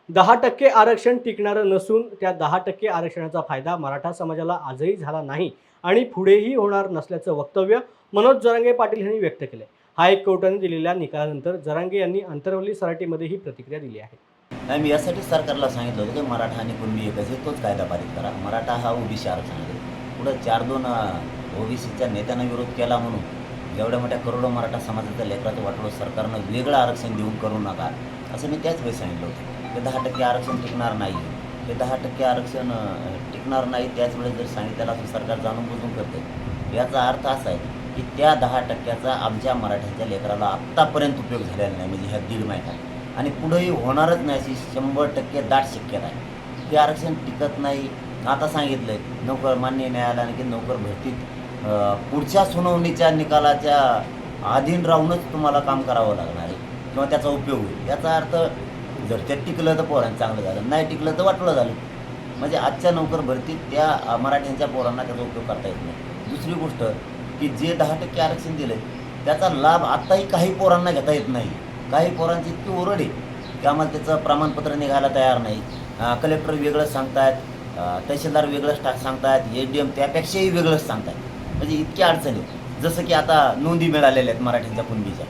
10% आरक्षण टिकणारं नसून त्या 10% आरक्षणाचा फायदा मराठा समाजाला आजही झाला नाही आणि पुढेही होणार नसल्याचं वक्तव्य मनोज जरांगे पाटील यांनी व्यक्त केले. हायकोर्टाने दिलेल्या निकालानंतर जरांगे यांनी अंतरवली सराटीमध्ये ही प्रतिक्रिया दिली आहे. नाही, मी यासाठी सरकारला सांगितलं होतं की मराठा आणि कुणबी एकच आहे, तोच कायदा पारित करा. मराठा हा ओबीसी आरक्षण आहे. पुढं 4-2 ओबीसीच्या नेत्यांना विरोध केला म्हणून एवढ्या मोठ्या करोडो मराठा समाजाच्या लेकराचं वाटलं सरकारनं वेगळं आरक्षण देऊन करू नका, असं मी त्याच वेळी सांगितलं होतं. ते 10% आरक्षण टिकणार नाही, ते 10% आरक्षण टिकणार नाही. त्याच वेळेस जर सांगितलं असं सरकार जाणून बुजून करते. याचा अर्थ असा आहे की त्या 10%चा आमच्या मराठ्यांच्या लेकराला आत्तापर्यंत उपयोग झालेला नाही, म्हणजे ह्या 1.5 महिन्यात, आणि पुढेही होणारच नाही अशी 100% दाट शक्यता आहे. हे आरक्षण टिकत नाही. आता सांगितलं आहे नोकर मान्य न्यायालयाने की नोकर भरतीत पुढच्या सुनावणीच्या निकालाच्या अधीन राहूनच तुम्हाला काम करावं लागणार आहे किंवा त्याचा उपयोग होईल. याचा अर्थ जर ते टिकलं तर पोरांना चांगलं झालं, नाही टिकलं तर वाटलं झालं. म्हणजे आजच्या नोकर भरतीत त्या मराठ्यांच्या पोरांना त्याचा उपयोग करता येत नाही. दुसरी गोष्ट की जे 10% आरक्षण दिलं आहे त्याचा लाभ आत्ताही काही पोरांना घेता येत नाही. काही पोरांची इतकी ओरड आहे की आम्हाला त्याचं प्रमाणपत्र निघायला तयार नाही. कलेक्टर वेगळंच सांगतायत, तहसीलदार वेगळंच सांगतायत, ADM त्यापेक्षाही वेगळंच सांगतायत. म्हणजे इतकी अडचणी. जसं की आता नोंदी मिळालेल्या आहेत मराठ्यांच्या कुणबीच्या,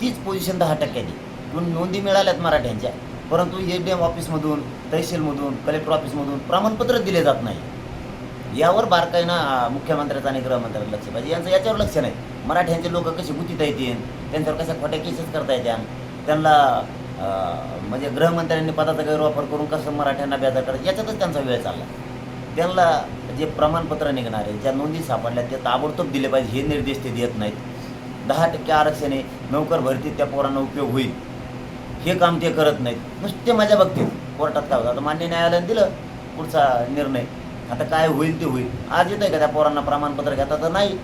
तीच पोझिशन 10%ची. म्हणून नोंदी मिळाल्यात मराठ्यांच्या, परंतु ADM ऑफिसमधून, तहसीलमधून, कलेक्टर ऑफिसमधून प्रमाणपत्र दिले जात नाही. यावर बारकाईनं मुख्यमंत्र्याचं आणि गृहमंत्र्याचं लक्ष पाहिजे. यांचं याच्यावर लक्ष नाही. मराठ्यांचे लोक कसे गुतीता येतील, त्यांच्यावर कशा खोट्या केसेस करता येत्या, त्यांना म्हणजे गृहमंत्र्यांनी पदाचा गैरवापर करून कसं मराठ्यांना बेजार करायचं, याच्यातच त्यांचा वेळ चालला. त्यांना जे प्रमाणपत्र निघणार आहे, ज्या नोंदी सापडल्या ते ताबडतोब दिले पाहिजे, हे निर्देश ते देत नाहीत. 10% आरक्षण आहे, नोकर भरतीत त्या पोरांना उपयोग होईल, हे काम ते करत नाहीत. नुसते माझ्या बघतील. कोर्टात काय होतं, आता मान्य न्यायालयाने दिलं पुढचा निर्णय, आता काय होईल ते होईल. आज येतं आहे का त्या पोरांना प्रमाणपत्र घेता तर नाही.